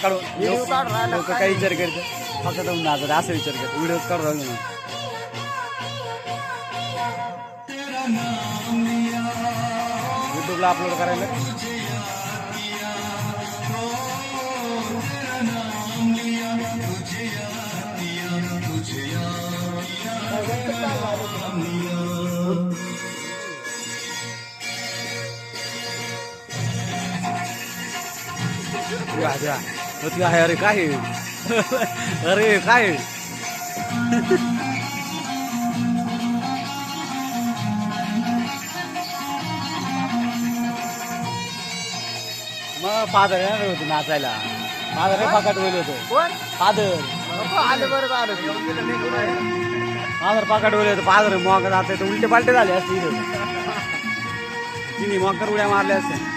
काढून लोक काही विचार करतात फक्त नाचत असं विचार करतात व्हिडिओ काढून राहिलो म्हणून. युट्यूबला अपलोड करायला आहे. अरे काय अरे काय मग फादर येणार होते नाचायला. फादर पाकाट होईल होतो. फादर फादर पाकाट होईल होतं. फादर मॉक जाते तर उलटे पालटे झाले असते इथे. तिने मॉकर उड्या मारल्या असते.